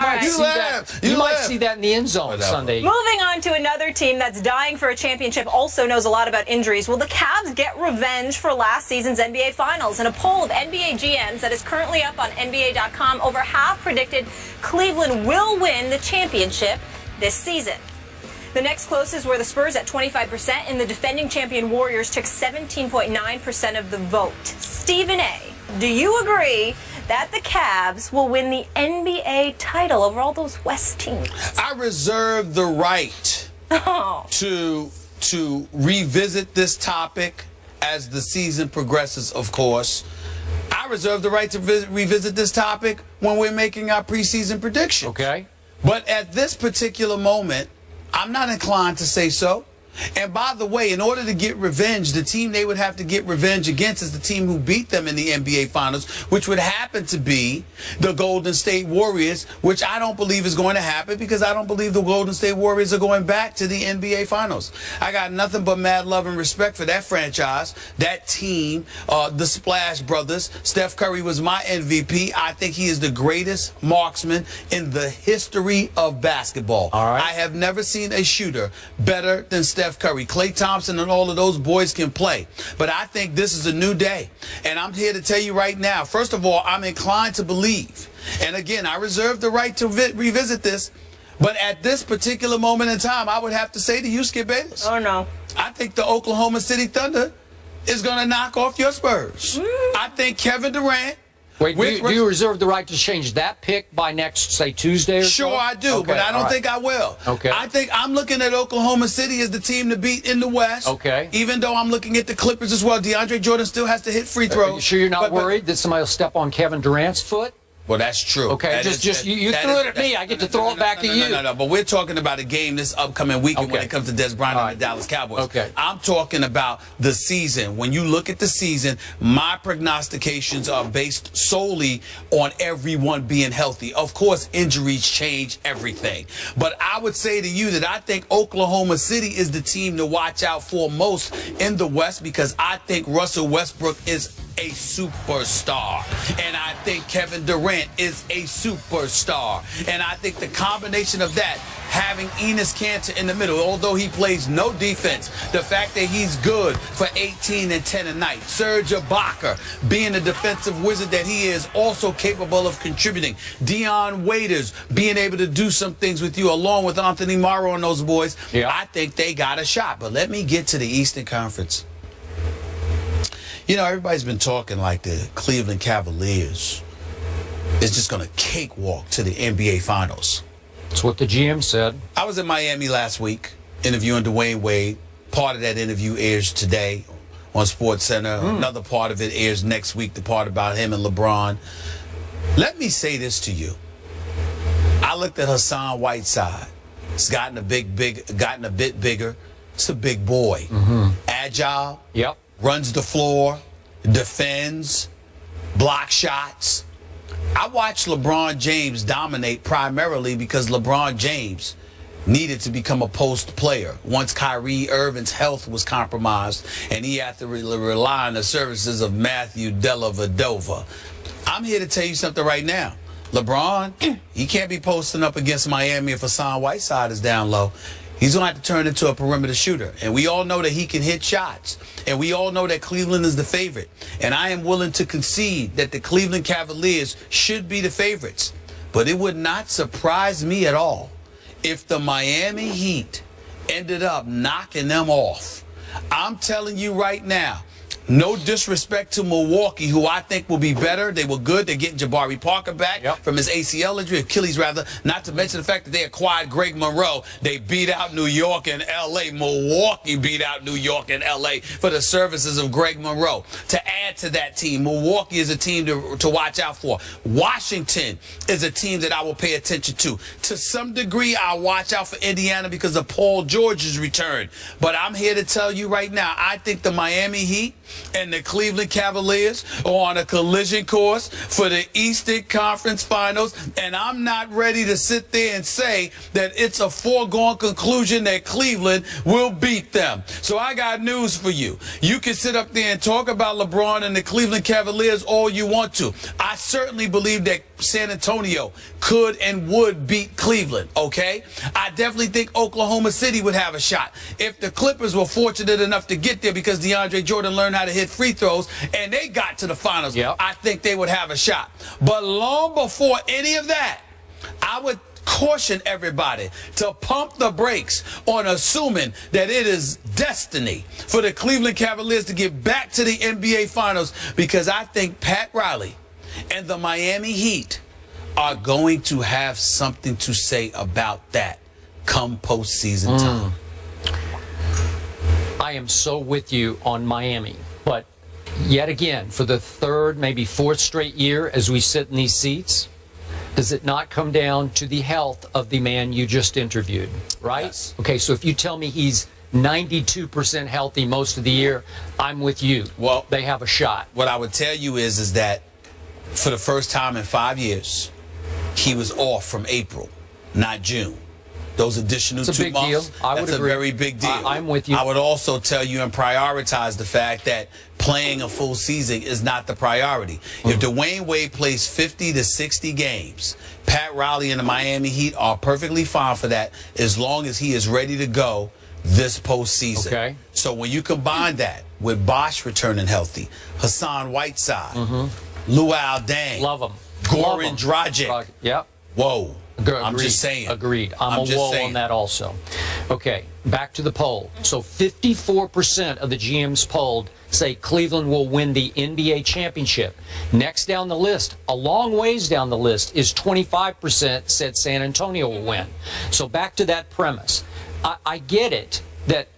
You might see that in the end zone Sunday. Moving on to another team that's dying for a championship, also knows a lot about injuries. Will the Cavs get revenge for last season's NBA Finals? In a poll of NBA GMs that is currently up on NBA.com, over half predicted Cleveland will win the championship this season. The next closest were the Spurs at 25%, and the defending champion Warriors took 17.9% of the vote. Stephen A., do you agree that the Cavs will win the NBA title over all those West teams? I reserve the right to revisit this topic as the season progresses, of course. I reserve the right to revisit this topic when we're making our preseason predictions. Okay. But at this particular moment, I'm not inclined to say so. And by the way, in order to get revenge, the team they would have to get revenge against is the team who beat them in the NBA Finals, which would happen to be the Golden State Warriors, which I don't believe is going to happen because I don't believe the Golden State Warriors are going back to the NBA Finals. I got nothing but mad love and respect for that franchise, that team, the Splash Brothers. Steph Curry was my MVP. I think he is the greatest marksman in the history of basketball. All right. I have never seen a shooter better than Steph Curry. Klay Thompson and all of those boys can play. But I think this is a new day. And I'm here to tell you right now, first of all, I'm inclined to believe, and again, I reserve the right to revisit this, but at this particular moment in time, I would have to say to you, Skip Bayless. Oh, no. I think the Oklahoma City Thunder is going to knock off your Spurs. I think Kevin Durant. Wait, do you reserve the right to change that pick by next, say, Tuesday or so? Sure, I do, okay, but I don't think I will. Okay. I think I'm looking at Oklahoma City as the team to beat in the West. Okay. Even though I'm looking at the Clippers as well. DeAndre Jordan still has to hit free throws. Are you sure you're not worried that somebody will step on Kevin Durant's foot? Well, that's true. Okay, you threw it at me. I get to throw it back at you. No, but we're talking about a game this upcoming weekend when it comes to Des Bryant and the Dallas Cowboys. Okay. I'm talking about the season. When you look at the season, my prognostications are based solely on everyone being healthy. Of course, injuries change everything. But I would say to you that I think Oklahoma City is the team to watch out for most in the West because I think Russell Westbrook is a superstar. And I think Kevin Durant is a superstar. And I think the combination of that, having Enes Kanter in the middle, although he plays no defense, the fact that he's good for 18 and 10 a night, Serge Ibaka being the defensive wizard that he is, also capable of contributing, Dion Waiters being able to do some things with you along with Anthony Morrow and those boys, I think they got a shot. But let me get to the Eastern Conference. You know, everybody's been talking like the Cleveland Cavaliers is just going to cakewalk to the NBA Finals. That's what the GM said. I was in Miami last week interviewing Dwayne Wade. Part of that interview airs today on SportsCenter. Another part of it airs next week, the part about him and LeBron. Let me say this to you. I looked at Hassan Whiteside. He's gotten a bit bigger. It's a big boy. Agile. Yep. Runs the floor, defends, block shots. I watched LeBron James dominate primarily because LeBron James needed to become a post player once Kyrie Irving's health was compromised and he had to rely on the services of Matthew Dellavedova. I'm here to tell you something right now. LeBron, he can't be posting up against Miami if Hassan Whiteside is down low. He's going to have to turn into a perimeter shooter. And we all know that he can hit shots. And we all know that Cleveland is the favorite. And I am willing to concede that the Cleveland Cavaliers should be the favorites. But it would not surprise me at all if the Miami Heat ended up knocking them off. I'm telling you right now, no disrespect to Milwaukee, who I think will be better. They were good. They're getting Jabari Parker back from his ACL injury, Achilles rather, not to mention the fact that they acquired Greg Monroe. They beat out New York and L.A. Milwaukee beat out New York and L.A. for the services of Greg Monroe. To add to that team, Milwaukee is a team to watch out for. Washington is a team that I will pay attention to. To some degree, I'll watch out for Indiana because of Paul George's return. But I'm here to tell you right now, I think the Miami Heat and the Cleveland Cavaliers are on a collision course for the Eastern Conference Finals, and I'm not ready to sit there and say that it's a foregone conclusion that Cleveland will beat them. So I got news for you. You can sit up there and talk about LeBron and the Cleveland Cavaliers all you want to. I certainly believe that San Antonio could and would beat Cleveland, okay? I definitely think Oklahoma City would have a shot. If the Clippers were fortunate enough to get there because DeAndre Jordan learned how to hit free throws and they got to the finals, I think they would have a shot. But long before any of that, I would caution everybody to pump the brakes on assuming that it is destiny for the Cleveland Cavaliers to get back to the NBA Finals, because I think Pat Riley and the Miami Heat are going to have something to say about that come postseason time. I am so with you on Miami, but yet again, for the third, maybe fourth straight year as we sit in these seats, does it not come down to the health of the man you just interviewed, right? Yes. Okay, so if you tell me he's 92% healthy most of the year, I'm with you. Well, they have a shot. What I would tell you is that for the first time in 5 years, he was off from April, not June. Those additional 2 months, that's a very big deal. I'm with you. I would also tell you and prioritize the fact that playing a full season is not the priority. If Dwayne Wade plays 50 to 60 games, Pat Riley and the Miami Heat are perfectly fine for that as long as he is ready to go this postseason. Okay. So when you combine that with Bosh returning healthy, Hassan Whiteside, Luol Deng, Love him. Goran Dragic. Yep. Whoa. Agreed. I'm just saying. Agreed. I'm a whoa on that also. Okay, back to the poll. So 54% of the GMs polled say Cleveland will win the NBA championship. Next down the list, a long ways down the list, is 25% said San Antonio will win. So back to that premise. I get it that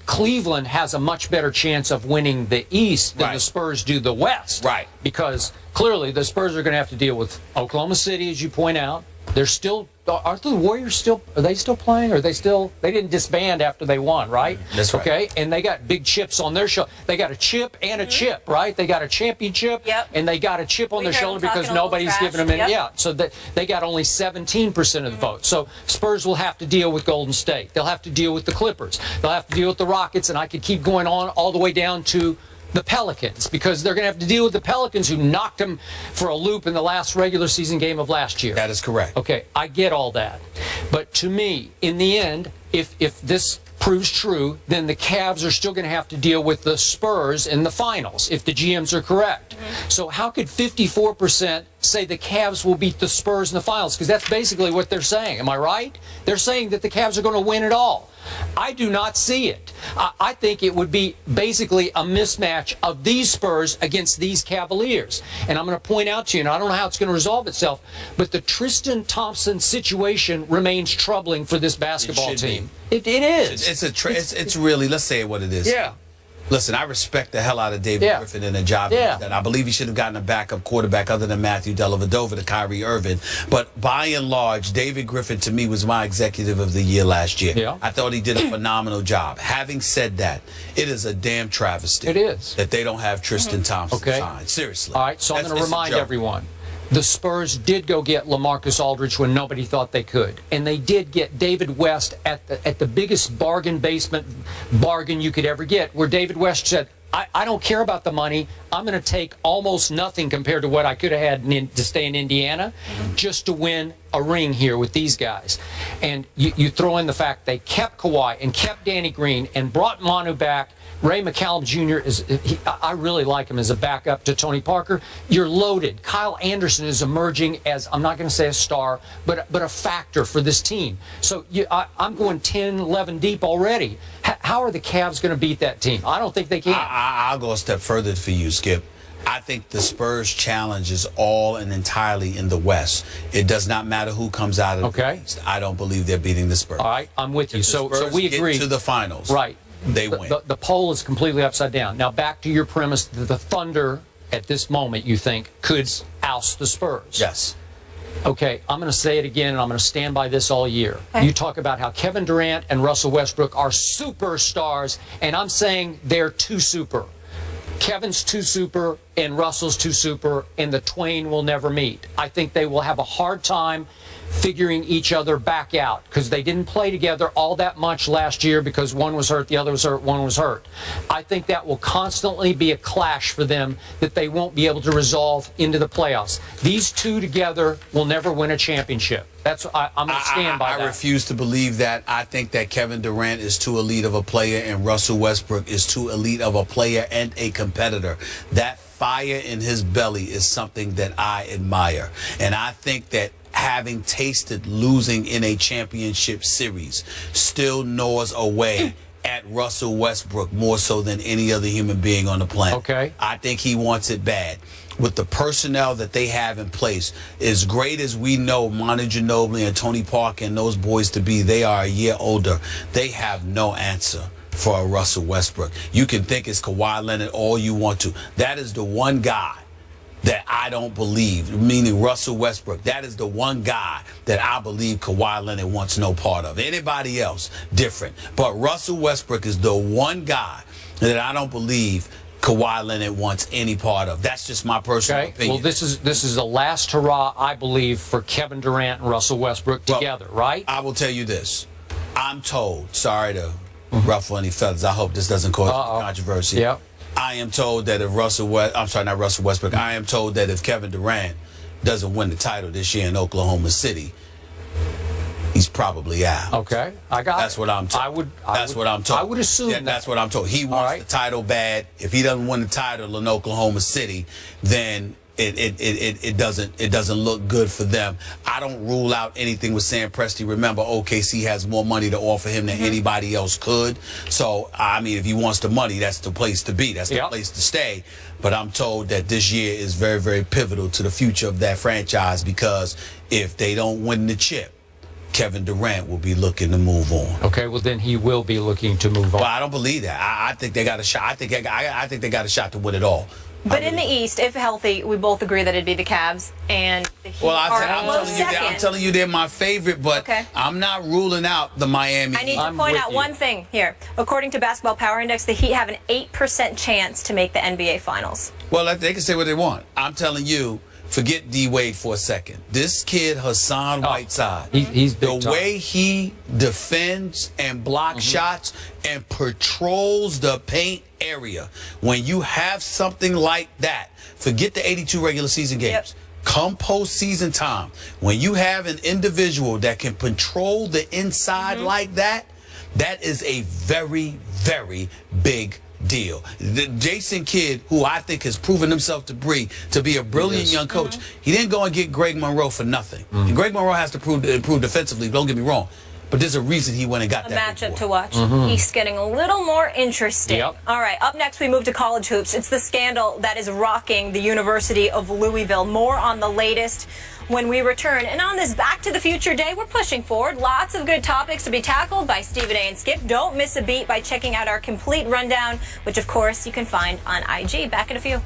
Cleveland has a much better chance of winning the East than the Spurs do the West. Right. Because clearly the Spurs are going to have to deal with Oklahoma City, as you point out. They're still, aren't the Warriors still, are they still playing? Or are they still, they didn't disband after they won, right? That's right. Okay, and they got big chips on their shoulder. They got a chip and a chip, right? They got a championship and they got a chip on their shoulder because nobody's giving them any. Yeah, so they got only 17% of the vote. So Spurs will have to deal with Golden State. They'll have to deal with the Clippers. They'll have to deal with the Rockets, and I could keep going on all the way down to the Pelicans, because they're going to have to deal with the Pelicans, who knocked them for a loop in the last regular season game of last year. That is correct. Okay, I get all that. But to me, in the end, if this proves true, then the Cavs are still going to have to deal with the Spurs in the finals, if the GMs are correct. So how could 54% say the Cavs will beat the Spurs in the finals? Because that's basically what they're saying. Am I right? They're saying that the Cavs are going to win it all. I do not see it. I think it would be basically a mismatch of these Spurs against these Cavaliers. And I'm going to point out to you, and I don't know how it's going to resolve itself, but the Tristan Thompson situation remains troubling for this basketball team. It is. It's really, let's say what it is. Yeah. Listen, I respect the hell out of David Griffin and the job that I believe he should have gotten a backup quarterback other than Matthew Dellavedova to Kyrie Irving. But by and large, David Griffin to me was my executive of the year last year. Yeah. I thought he did a phenomenal job. Having said that, it is a damn travesty. It is. That they don't have Tristan Thompson signed. Seriously. All right, so I'm going to remind everyone. The Spurs did go get LaMarcus Aldridge when nobody thought they could. And they did get David West at the biggest basement bargain you could ever get, where David West said, I don't care about the money. I'm going to take almost nothing compared to what I could have had to stay in Indiana just to win a ring here with these guys. And you throw in the fact they kept Kawhi and kept Danny Green and brought Manu back. Ray McCallum Jr. I really like him as a backup to Tony Parker. You're loaded. Kyle Anderson is emerging as, I'm not going to say a star, but a factor for this team. So I'm going 10, 11 deep already. How are the Cavs going to beat that team? I don't think they can. I'll go a step further for you, Skip. I think the Spurs' challenge is all and entirely in the West. It does not matter who comes out of the East. I don't believe they're beating the Spurs. All right, I'm with you. So we agree. Get to the finals. Right. They win. The poll is completely upside down. Now, back to your premise that the Thunder, at this moment, you think, could oust the Spurs. Yes. Okay, I'm going to say it again, and I'm going to stand by this all year. You talk about how Kevin Durant and Russell Westbrook are superstars, and I'm saying they're too super. Kevin's too super, and Russell's too super, and the twain will never meet. I think they will have a hard time figuring each other back out, because they didn't play together all that much last year because one was hurt, the other was hurt, one was hurt. I think that will constantly be a clash for them that they won't be able to resolve into the playoffs. These two together will never win a championship. That's I'm going to stand by that. I refuse to believe that. I think that Kevin Durant is too elite of a player and Russell Westbrook is too elite of a player and a competitor. That fire in his belly is something that I admire. And I think that having tasted losing in a championship series still gnaws away at Russell Westbrook more so than any other human being on the planet. Okay. I think he wants it bad. With the personnel that they have in place, as great as we know Manu Ginobili and Tony Parker and those boys to be, they are a year older. They have no answer for a Russell Westbrook. You can think it's Kawhi Leonard all you want to. That is the one guy that I don't believe, meaning Russell Westbrook. That is the one guy that I believe Kawhi Leonard wants no part of. Anybody else, different. But Russell Westbrook is the one guy that I don't believe Kawhi Leonard wants any part of. That's just my personal opinion. Well, this is the last hurrah, I believe, for Kevin Durant and Russell Westbrook together, right? I will tell you this. I'm told, sorry to ruffle any feathers, I hope this doesn't cause controversy. Yep. I am told that if not Russell Westbrook, I am told that if Kevin Durant doesn't win the title this year in Oklahoma City, he's probably out. Okay, I got That's it. what I'm told. That's what I'm told. I would assume that. That's what I'm told. He wants the title bad. If he doesn't win the title in Oklahoma City, then it doesn't look good for them. I don't rule out anything with Sam Presti. Remember, OKC has more money to offer him than anybody else could. So, I mean, if he wants the money, that's the place to be. That's the place to stay. But I'm told that this year is very, very pivotal to the future of that franchise, because if they don't win the chip, Kevin Durant will be looking to move on. Okay, well then he will be looking to move on. Well, I don't believe that. I think they got a shot. I think they got a shot to win it all. But in the East, if healthy, we both agree that it'd be the Cavs and the Heat I'm telling you they're my favorite, but I'm not ruling out the Miami. I need to point out one thing here. According to Basketball Power Index, the Heat have an 8% chance to make the NBA Finals. Well, they can say what they want. I'm telling you, forget D-Wade for a second. This kid, Hassan Whiteside, he's big the way he defends and blocks shots and patrols the paint area. When you have something like that, forget the 82 regular season games. Come postseason time, when you have an individual that can patrol the inside like that, that is a very, very big deal. The Jason Kidd, who I think has proven himself to be a brilliant young coach, he didn't go and get Greg Monroe for nothing. And Greg Monroe has to improve defensively, don't get me wrong. But there's a reason he went and got that matchup to watch. East getting a little more interesting. All right, up next we move to college hoops. It's the scandal that is rocking the University of Louisville. More on the latest when we return. And on this Back to the Future Day, we're pushing forward. Lots of good topics to be tackled by Stephen A. and Skip. Don't miss a beat by checking out our complete rundown, which of course you can find on IG. Back in a few.